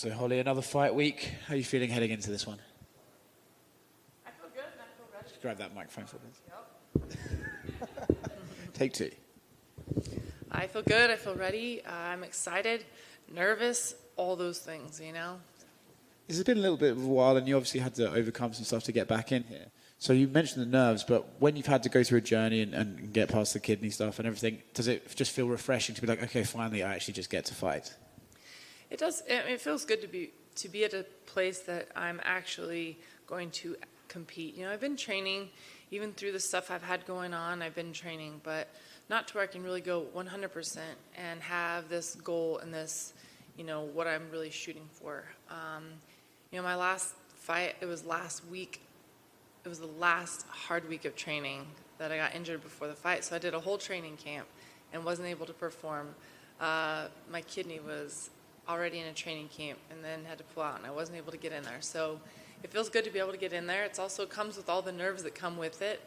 So, Holly, another fight week. How are you feeling heading into this one? I feel good and I feel ready. Just grab that microphone for me. Yep. Take two. I feel good. I feel ready. I'm excited, nervous, all those things, you know. This has been a little bit of a while, and you obviously had to overcome some stuff to get back in here. So you mentioned the nerves, but when you've had to go through a journey and get past the kidney stuff and everything, does it just feel refreshing to be like, okay, finally I actually just get to fight? It does. It feels good to be at a place that I'm actually going to compete. You know, I've been training, even through the stuff I've had going on, I've been training, but not to where I can really go 100% and have this goal and this, you know, what I'm really shooting for. You know, my last fight, it was last week. It was the last hard week of training that I got injured before the fight. So I did a whole training camp and wasn't able to perform. My kidney was already in a training camp and then had to pull out, and I wasn't able to get in there. So it feels good to be able to get in there. It also comes with all the nerves that come with it,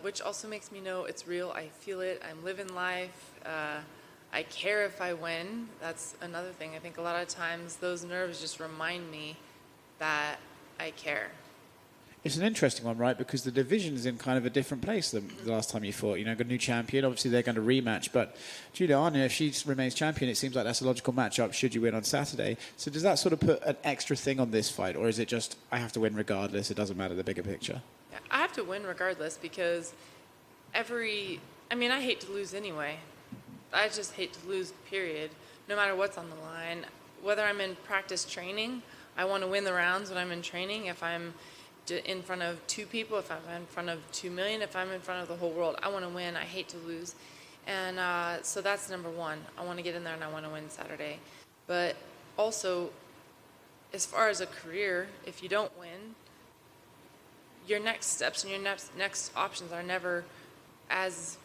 which also makes me know it's real. I feel it. I'm living life. I care if I win. That's another thing. I think a lot of times those nerves just remind me that I care. It's an interesting one, right? Because the division is in kind of a different place than the last time you fought. You know, got a new champion. Obviously, they're going to rematch. But Juliana, if she remains champion, it seems like that's a logical matchup should you win on Saturday. So does that sort of put an extra thing on this fight? Or is it just, I have to win regardless, it doesn't matter the bigger picture? Yeah, I have to win regardless because I hate to lose anyway. I just hate to lose, period, no matter what's on the line. Whether I'm in practice training, I want to win the rounds when I'm in training. If I'm in front of 2 people, if I'm in front of 2 million, if I'm in front of the whole world, I want to win. I hate to lose. And so that's number one. I want to get in there and I want to win Saturday. But also, as far as a career, if you don't win, your next steps and your next options are never as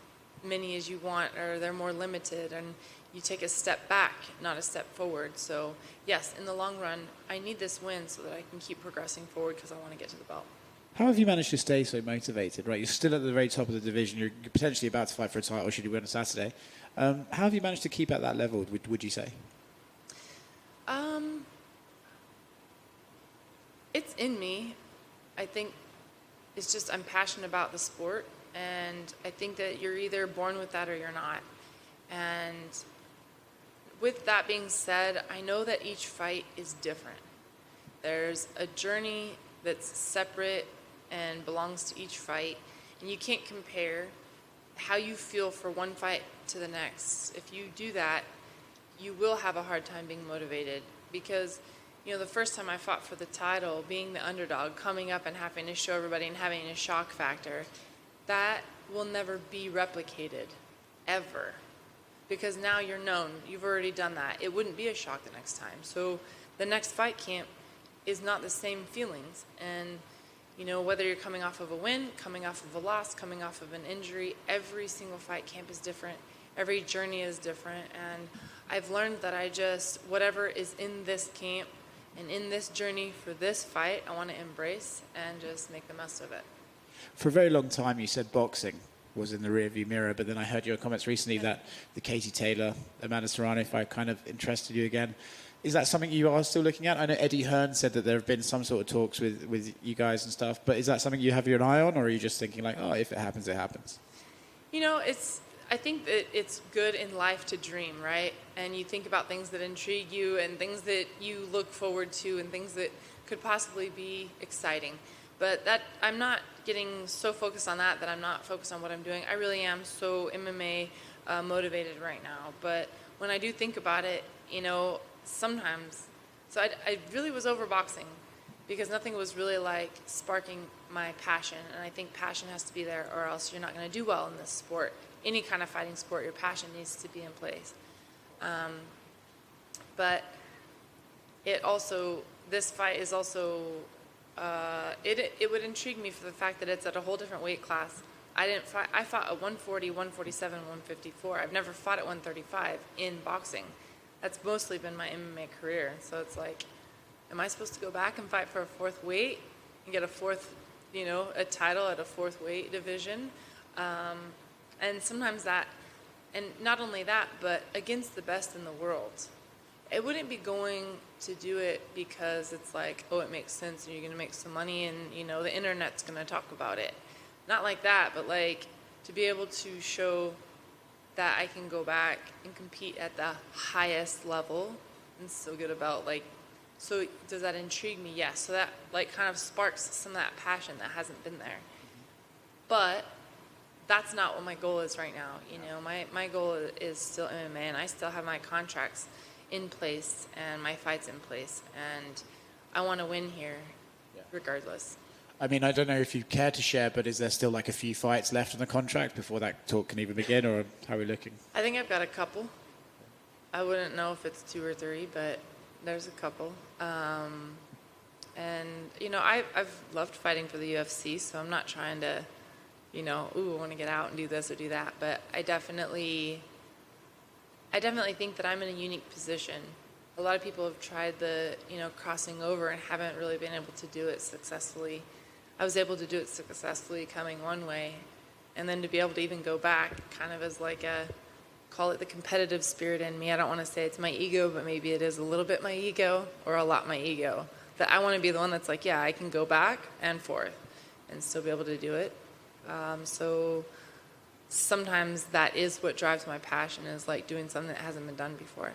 many as you want, or they're more limited, and you take a step back, not a step forward. So yes, in the long run, I need this win so that I can keep progressing forward because I want to get to the belt. How have you managed to stay so motivated, right? You're still at the very top of the division. You're potentially about to fight for a title should you win on Saturday. How have you managed to keep at that level, would you say? It's in me. I think it's just I'm passionate about the sport, and I think that you're either born with that or you're not. And with that being said, I know that each fight is different. There's a journey that's separate and belongs to each fight, and you can't compare how you feel for one fight to the next. If you do that, you will have a hard time being motivated because, you know, the first time I fought for the title, being the underdog, coming up and having to show everybody and having a shock factor, that will never be replicated, ever. Because now you're known. You've already done that. It wouldn't be a shock the next time. So the next fight camp is not the same feelings. And, you know, whether you're coming off of a win, coming off of a loss, coming off of an injury, every single fight camp is different. Every journey is different. And I've learned that whatever is in this camp and in this journey for this fight, I want to embrace and just make the most of it. For a very long time, you said boxing was in the rearview mirror, but then I heard your comments recently that the Katie Taylor, Amanda Serrano fight kind of interested you again. Is that something you are still looking at? I know Eddie Hearn said that there have been some sort of talks with you guys and stuff, but is that something you have your eye on, or are you just thinking like, oh, if it happens, it happens? You know, I think that it's good in life to dream, right? And you think about things that intrigue you and things that you look forward to and things that could possibly be exciting. But that I'm not getting so focused on that I'm not focused on what I'm doing. I really am so MMA motivated right now. But when I do think about it, you know, sometimes, so I really was over boxing because nothing was really like sparking my passion. And I think passion has to be there or else you're not going to do well in this sport. Any kind of fighting sport, your passion needs to be in place. But this fight is also, it would intrigue me for the fact that it's at a whole different weight class. I fought at 140, 147, 154. I've never fought at 135 in boxing. That's mostly been my MMA career. So it's like, am I supposed to go back and fight for a fourth weight and get a title at a fourth weight division? And sometimes that, and not only that, but against the best in the world. it wouldn't be going to do it because it's like, oh, it makes sense and you're going to make some money and, you know, the internet's going to talk about it. Not like that, but like to be able to show that I can go back and compete at the highest level and still get about like, so does that intrigue me? Yes. So that like kind of sparks some of that passion that hasn't been there. But that's not what my goal is right now. You know, my goal is still MMA, and I still have my contracts in place and my fights in place, and I want to win here regardless. I mean, I don't know if you care to share, but is there still like a few fights left in the contract before that talk can even begin, or how are we looking? I think I've got a couple. I wouldn't know if it's 2 or 3, but there's a couple. And, you know, I've loved fighting for the UFC, so I'm not trying to, you know, ooh, I want to get out and do this or do that. But I definitely think that I'm in a unique position. A lot of people have tried the, you know, crossing over and haven't really been able to do it successfully. I was able to do it successfully coming one way, and then to be able to even go back kind of as like a, call it the competitive spirit in me. I don't want to say it's my ego, but maybe it is a little bit my ego or a lot my ego. That I want to be the one that's like, yeah, I can go back and forth and still be able to do it. So sometimes that is what drives my passion, is like doing something that hasn't been done before.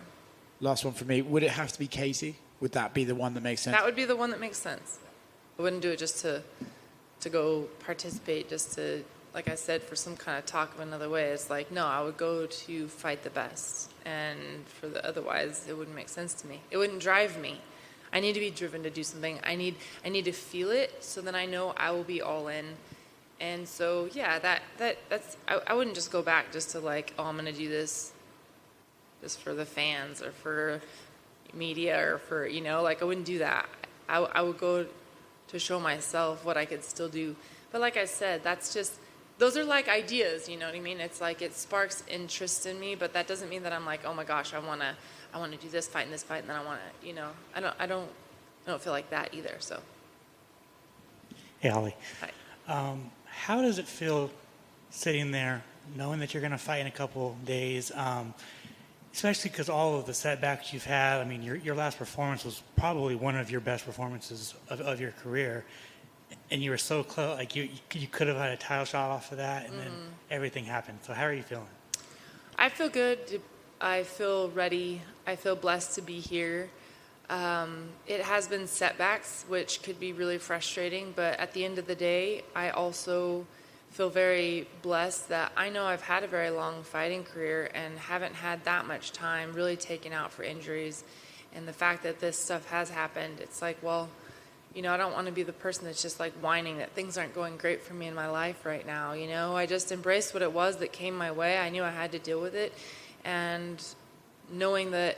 Last one for me. Would it have to be Katie? Would that be the one that makes sense? That would be the one that makes sense. I wouldn't do it just to go participate, just to, like I said, for some kind of talk of another way. It's like, no, I would go to fight the best. And for the otherwise, it wouldn't make sense to me. It wouldn't drive me. I need to be driven to do something. I need to feel it, so then I know I will be all in. And so, yeah, that's I wouldn't just go back just to like, oh, I'm going to do this just for the fans or for media or for, you know, like I wouldn't do that. I would go to show myself what I could still do. But like I said, that's just, those are like ideas, you know what I mean? It's like it sparks interest in me, but that doesn't mean that I'm like, oh my gosh, I want to do this fight and this fight, and then I want to, you know, I don't feel like that either. So. Hey, Holly. Hi. How does it feel sitting there knowing that you're going to fight in a couple days, especially because all of the setbacks you've had? I mean, your last performance was probably one of your best performances of your career, and you were so close. Like you could have had a title shot off of that, and then everything happened. So how are you feeling? I feel good. I feel ready. I feel blessed to be here. It has been setbacks, which could be really frustrating, but at the end of the day, I also feel very blessed that I know I've had a very long fighting career and haven't had that much time really taken out for injuries. And the fact that this stuff has happened, it's like, well, you know, I don't want to be the person that's just like whining that things aren't going great for me in my life right now. You know, I just embraced what it was that came my way. I knew I had to deal with it. And knowing that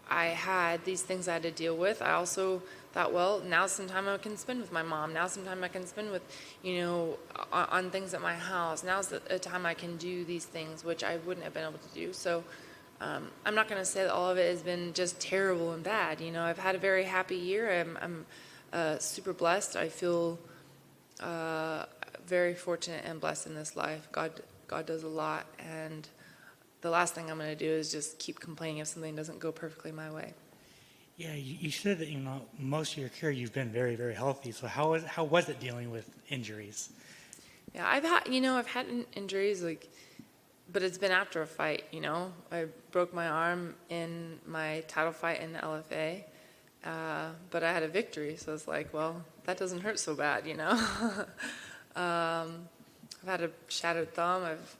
I had these things I had to deal with, I also thought, well, now's some time I can spend with my mom. Now's some time I can spend with, you know, on things at my house. Now's the time I can do these things, which I wouldn't have been able to do. So I'm not going to say that all of it has been just terrible and bad. You know, I've had a very happy year. I'm super blessed. I feel very fortunate and blessed in this life. God does a lot, and the last thing I'm going to do is just keep complaining if something doesn't go perfectly my way. Yeah, you said that, you know, most of your career you've been very, very healthy. So how was it dealing with injuries? Yeah, I've had injuries, like, but it's been after a fight. You know, I broke my arm in my title fight in the LFA, but I had a victory, so it's like, well, that doesn't hurt so bad, you know. I've had a shattered thumb. I've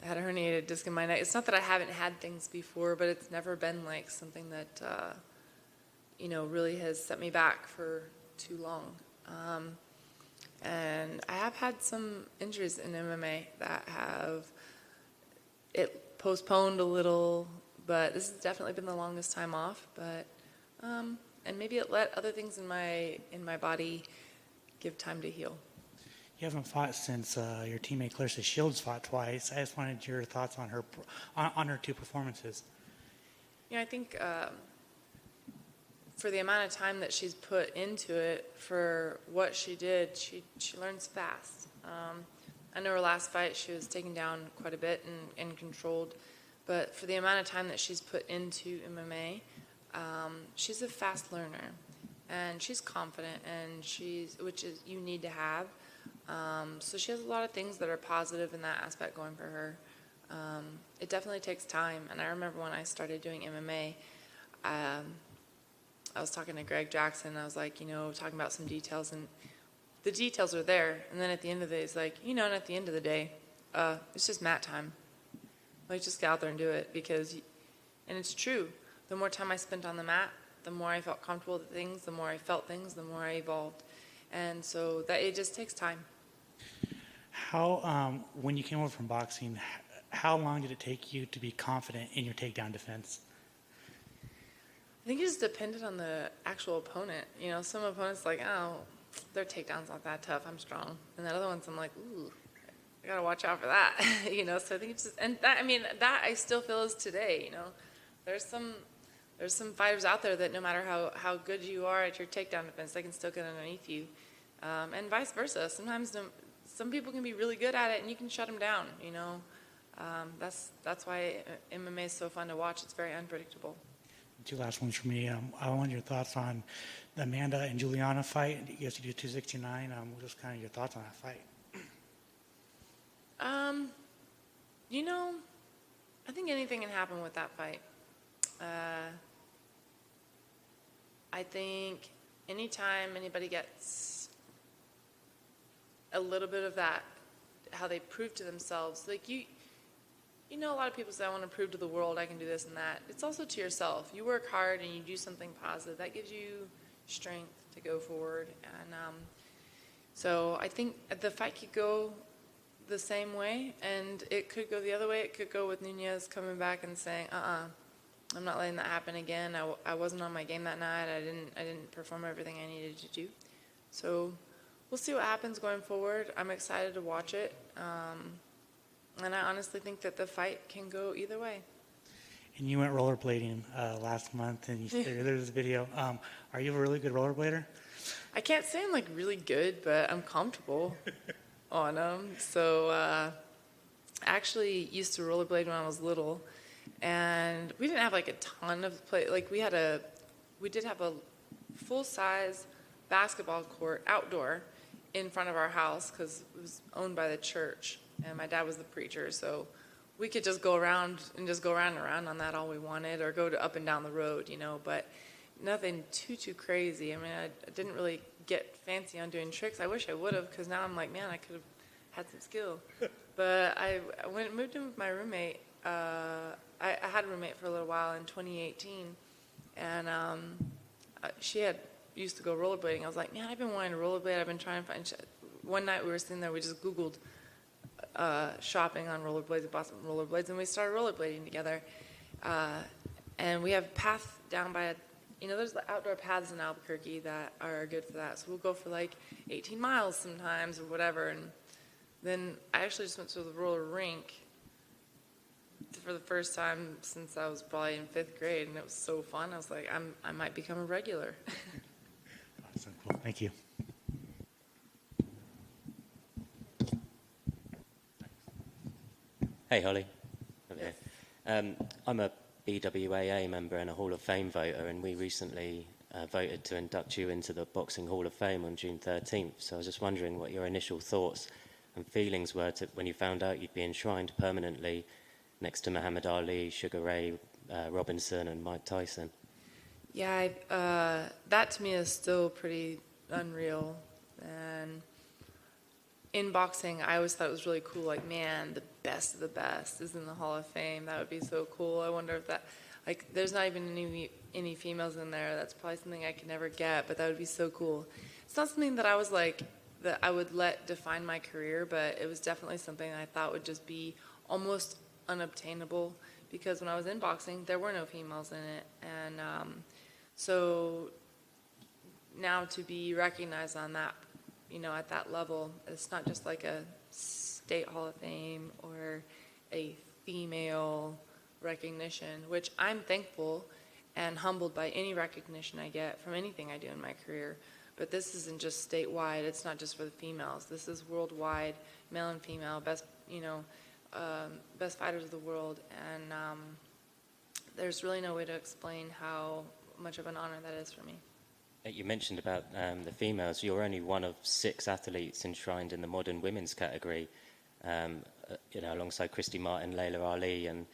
had a herniated disc in my neck. It's not that I haven't had things before, but it's never been like something that, you know, really has set me back for too long. And I have had some injuries in MMA that have it postponed a little, but this has definitely been the longest time off. But and maybe it let other things in my body give time to heal. You haven't fought since your teammate Clarissa Shields fought twice. I just wanted your thoughts on her two performances. Yeah, I think for the amount of time that she's put into it, for what she did, she learns fast. I know her last fight she was taken down quite a bit and controlled, but for the amount of time that she's put into MMA, she's a fast learner, and she's confident, and which is you need to have. So she has a lot of things that are positive in that aspect going for her. It definitely takes time, and I remember when I started doing MMA, I was talking to Greg Jackson. I was like, talking about some details, and the details are there. And then at the end of the day, it's like, and at the end of the day, it's just mat time. Like, just get out there and do it and it's true. The more time I spent on the mat, the more I felt comfortable with things, the more I felt things, the more I evolved. And so that it just takes time. How, when you came over from boxing, how long did it take you to be confident in your takedown defense? I think it just depended on the actual opponent. Some opponents like, oh, their takedown's not that tough, I'm strong. And then other ones I'm like, ooh, I gotta watch out for that. So I think it's just, and that, that I still feel is today, There's some fighters out there that no matter how good you are at your takedown defense, they can still get underneath you. And vice versa. Sometimes some people can be really good at it and you can shut them down, That's why MMA is so fun to watch. It's very unpredictable. Two last ones for me. I want your thoughts on the Amanda and Juliana fight. You guys do 269. Just kind of your thoughts on that fight. I think anything can happen with that fight. I think anytime anybody gets a little bit of that, how they prove to themselves, like a lot of people say, I want to prove to the world I can do this and that. It's also to yourself. You work hard and you do something positive. That gives you strength to go forward. And so I think the fight could go the same way, and it could go the other way. It could go with Nunes coming back and saying, I'm not letting that happen again. I wasn't on my game that night. I didn't perform everything I needed to do. So we'll see what happens going forward. I'm excited to watch it. And I honestly think that the fight can go either way. And you went rollerblading last month, and there's a video. Are you a really good rollerblader? I can't say I'm like really good, but I'm comfortable on them. So I actually used to rollerblade when I was little, and we didn't have like a ton of play. Like we did have a full-size basketball court outdoor in front of our house because it was owned by the church. And my dad was the preacher, so we could just go around and around on that all we wanted, or go up and down the road, but nothing too crazy. I didn't really get fancy on doing tricks. I wish I would have, because now I'm like, man, I could have had some skill. But I moved in with my roommate. I had a roommate for a little while in 2018, and she used to go rollerblading. I was like, man, I've been wanting to rollerblade. I've been trying to find. One night we were sitting there, we just Googled shopping on rollerblades and bought some rollerblades, and we started rollerblading together. And we have a path down by there's the outdoor paths in Albuquerque that are good for that. So we'll go for like 18 miles sometimes or whatever. And then I actually just went to the roller rink for the first time since I was probably in 5th grade, and it was so fun. I was like, I might become a regular. Awesome. Cool. Thank you. Hey, Holly. I'm a BWAA member and a Hall of Fame voter, and we recently voted to induct you into the Boxing Hall of Fame on June 13th. So I was just wondering what your initial thoughts and feelings were when you found out you'd be enshrined permanently next to Muhammad Ali, Sugar Ray Robinson, and Mike Tyson. Yeah, that to me is still pretty unreal. And in boxing, I always thought it was really cool. Like, man, the best of the best is in the Hall of Fame. That would be so cool. I wonder if that, like, there's not even any females in there. That's probably something I could never get, but that would be so cool. It's not something that I was like, that I would let define my career, but it was definitely something I thought would just be almost unobtainable, because when I was in boxing, there were no females in it. And so now to be recognized on that, at that level, it's not just like a state Hall of Fame or a female recognition, which I'm thankful and humbled by any recognition I get from anything I do in my career. But this isn't just statewide. It's not just for the females. This is worldwide, male and female, best fighters of the world. And there's really no way to explain how much of an honor that is for me. You mentioned about the females. You're only one of 6 athletes enshrined in the modern women's category, alongside Christy Martin, Layla Ali, and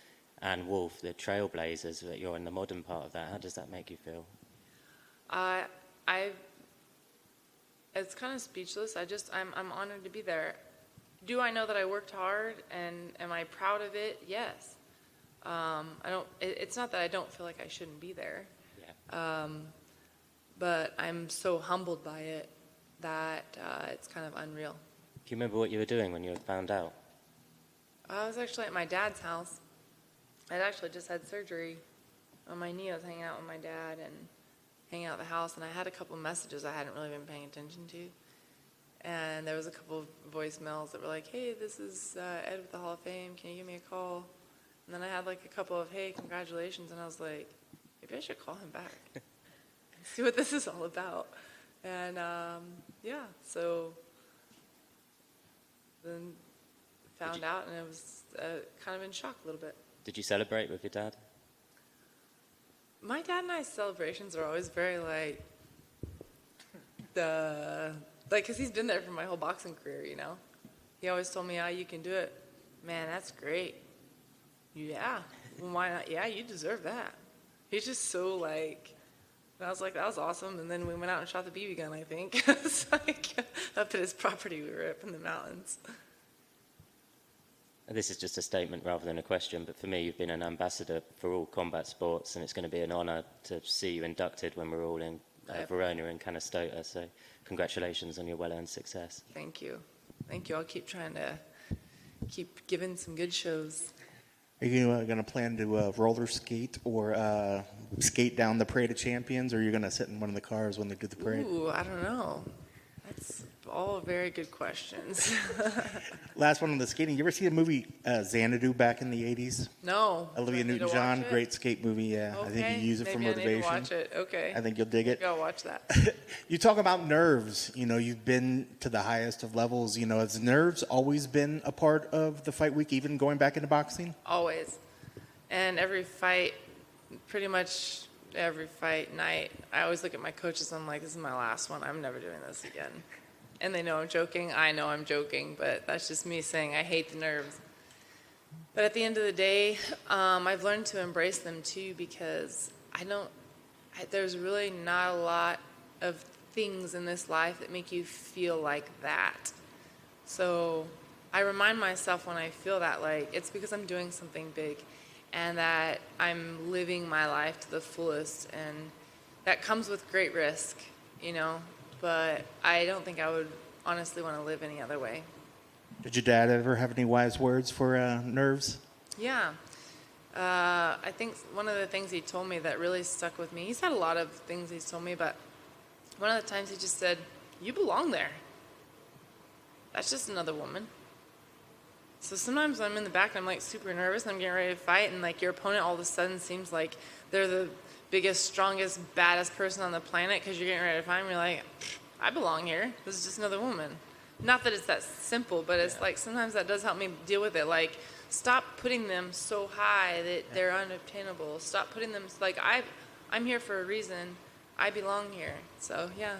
Anne Wolfe, the trailblazers. But you're in the modern part of that. How does that make you feel? It's kind of speechless. I'm honored to be there. Do I know that I worked hard, and am I proud of it? Yes. It's not that I don't feel like I shouldn't be there. Yeah. But I'm so humbled by it that it's kind of unreal. Do you remember what you were doing when you found out? I was actually at my dad's house. I'd actually just had surgery on my knee. I was hanging out with my dad and hanging out at the house, and I had a couple of messages I hadn't really been paying attention to. And there was a couple of voicemails that were like, hey, this is Ed with the Hall of Fame. Can you give me a call? And then I had like a couple of, hey, congratulations. And I was like, maybe I should call him back and see what this is all about. And so then found out, and I was kind of in shock a little bit. Did you celebrate with your dad? My dad and I's celebrations are always very because he's been there for my whole boxing career, you know. He always told me, you can do it. Man, that's great. Yeah. Well, why not? Yeah, you deserve that. He's just so and I was like, that was awesome. And then we went out and shot the BB gun, I think. It's like up at his property. We were up in the mountains. This is just a statement rather than a question, but for me, you've been an ambassador for all combat sports, and it's going to be an honor to see you inducted when we're all in Verona and Canastota. So congratulations on your well-earned success. Thank you. Thank you. I'll keep trying to keep giving some good shows. Are you going to plan to roller skate or skate down the Parade of Champions, or are you going to sit in one of the cars when they do the parade? Ooh, I don't know. That's all very good questions. Last one on the skating. You ever see the movie Xanadu back in the 80s? No. Olivia Newton-John, great skate movie. Yeah, Okay. I think you use it for motivation. Maybe I need to watch it. Okay. I think you'll dig it. Go watch that. You talk about nerves. You know, you've been to the highest of levels. You know, has nerves always been a part of the fight week, even going back into boxing? Always. And every fight, pretty much every fight night, I always look at my coaches and I'm like, this is my last one. I'm never doing this again. And they know I'm joking. I know I'm joking, but that's just me saying I hate the nerves. But at the end of the day, I've learned to embrace them too, because there's really not a lot of things in this life that make you feel like that. So I remind myself when I feel that, it's because I'm doing something big and that I'm living my life to the fullest, and that comes with great risk, you know. But I don't think I would honestly want to live any other way. Did your dad ever have any wise words for nerves? Yeah. I think one of the things he told me that really stuck with me, he's had a lot of things he's told me, but one of the times he just said, you belong there. That's just another woman. So sometimes I'm in the back and I'm super nervous and I'm getting ready to fight, and your opponent all of a sudden seems like they're the biggest, strongest, baddest person on the planet because you're getting ready to fight, and you're like, I belong here. This is just another woman. Not that it's that simple, but it's sometimes that does help me deal with it. Stop putting them so high that they're unobtainable. Stop putting them I'm here for a reason. I belong here. So yeah,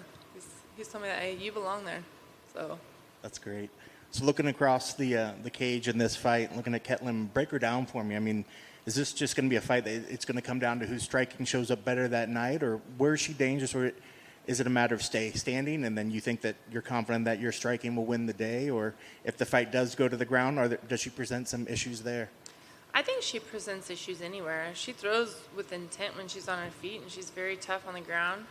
he's told me that, hey, you belong there. So that's great. So looking across the cage in this fight, looking at Ketlen, break her down for me. I mean, is this just going to be a fight that it's going to come down to whose striking shows up better that night, or where is she dangerous, or is it a matter of standing, and then you think that you're confident that your striking will win the day, or if the fight does go to the ground, does she present some issues there? I think she presents issues anywhere. She throws with intent when she's on her feet, and she's very tough on the ground.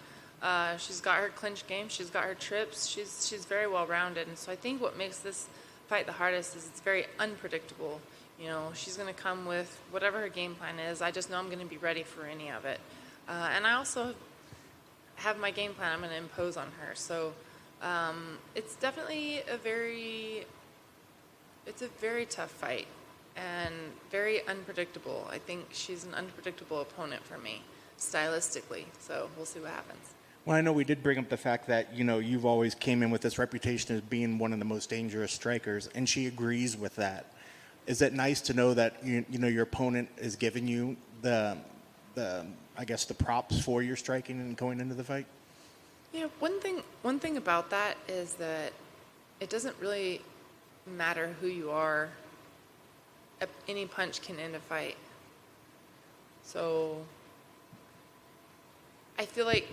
She's got her clinch game. She's got her trips. She's very well-rounded, and so I think what makes this fight the hardest is it's very unpredictable. You know, she's going to come with whatever her game plan is. I just know I'm going to be ready for any of it. And I also have my game plan I'm going to impose on her. So it's definitely a very tough fight and very unpredictable. I think she's an unpredictable opponent for me, stylistically. So we'll see what happens. Well, I know we did bring up the fact that, you know, you've always came in with this reputation as being one of the most dangerous strikers, and she agrees with that. Is it nice to know that, you know, your opponent is giving you the I guess, the props for your striking and going into the fight? Yeah, one thing about that is that it doesn't really matter who you are. Any punch can end a fight. So I feel like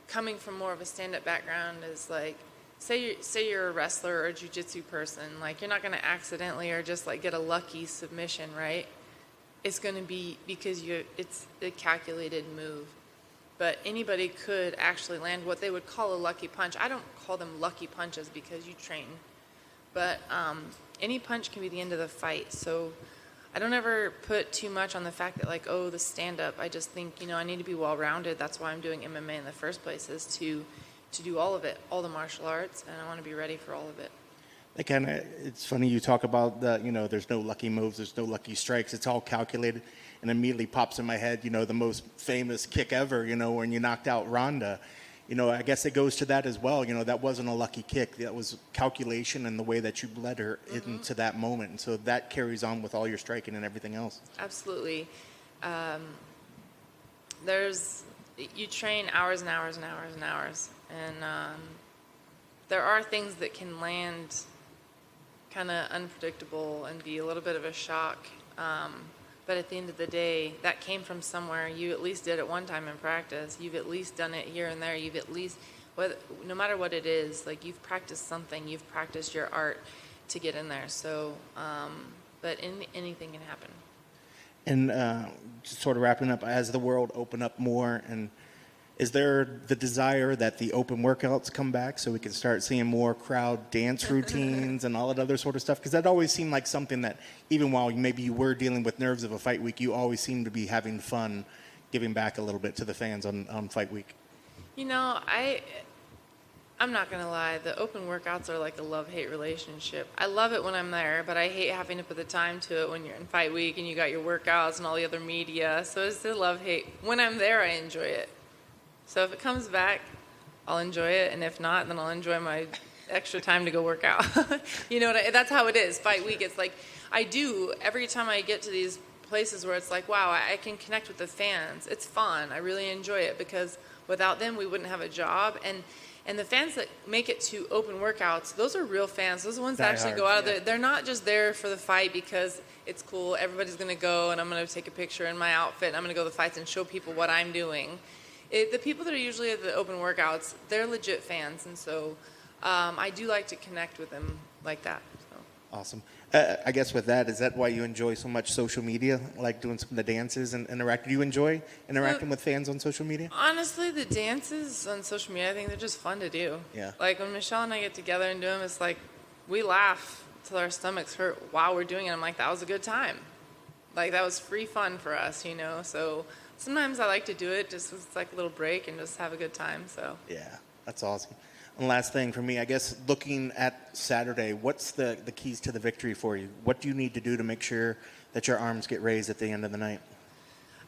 coming from more of a stand-up background is like, say you're a wrestler or a jiu-jitsu person, like you're not going to accidentally or just like get a lucky submission, right? It's going to be because it's a calculated move. But anybody could actually land what they would call a lucky punch. I don't call them lucky punches because you train. But any punch can be the end of the fight. So I don't ever put too much on the fact that, like, oh, the stand-up. I just think, I need to be well-rounded. That's why I'm doing MMA in the first place, is to do all of it, all the martial arts, and I want to be ready for all of it. It's funny you talk about there's no lucky moves, there's no lucky strikes. It's all calculated, and immediately pops in my head, the most famous kick ever, when you knocked out Ronda. I guess it goes to that as well. That wasn't a lucky kick. That was calculation and the way that you led her into that moment. And so that carries on with all your striking and everything else. Absolutely. You train hours and hours and hours and hours. And there are things that can land kind of unpredictable and be a little bit of a shock. But at the end of the day, that came from somewhere. You at least did it one time in practice. You've at least done it here and there. You've at least, no matter what it is, like you've practiced something. You've practiced your art to get in there. So, but anything can happen. And just sort of wrapping up, as the world open up more, and is there the desire that the open workouts come back so we can start seeing more crowd dance routines and all that other sort of stuff? Because that always seemed like something that, even while maybe you were dealing with nerves of a fight week, you always seemed to be having fun giving back a little bit to the fans on fight week. I'm not going to lie. The open workouts are like a love-hate relationship. I love it when I'm there, but I hate having to put the time to it when you're in fight week and you got your workouts and all the other media. So it's the love-hate. When I'm there, I enjoy it. So if it comes back, I'll enjoy it, and if not, then I'll enjoy my extra time to go work out. That's how it is. Fight week, it's like every time I get to these places where it's like, wow, I can connect with the fans. It's fun. I really enjoy it because without them, we wouldn't have a job. And the fans that make it to open workouts, those are real fans. Those are the ones that actually go out of there. They're not just there for the fight because it's cool. Everybody's going to go, and I'm going to take a picture in my outfit, and I'm going to go to the fights and show people what I'm doing. The people that are usually at the open workouts, they're legit fans, and so I do like to connect with them like that. So. Awesome. I guess with that, is that why you enjoy so much social media, like doing some of the dances and interacting? Do you enjoy interacting with fans on social media? Honestly, the dances on social media, I think they're just fun to do. Yeah. Like when Michelle and I get together and do them, it's like we laugh till our stomachs hurt while we're doing it. I'm like, that was a good time. Like that was free fun for us, So sometimes I like to do it just as it's like a little break and just have a good time. So yeah, that's awesome. And last thing for me, I guess, looking at Saturday, what's the keys to the victory for you? What do you need to do to make sure that your arms get raised at the end of the night?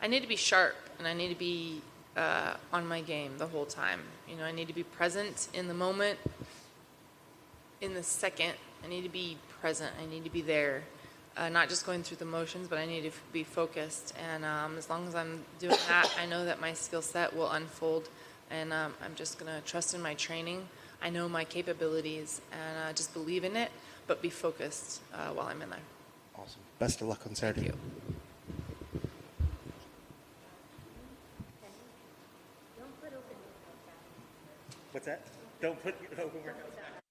I need to be sharp, and I need to be on my game the whole time. I need to be present in the moment, in the second. I need to be present. I need to be there. Not just going through the motions, but I need to be focused. And as long as I'm doing that, I know that my skill set will unfold. And I'm just going to trust in my training. I know my capabilities, and just believe in it, but be focused while I'm in there. Awesome. Best of luck on Saturday. Thank you. What's that? Don't put your open workouts back.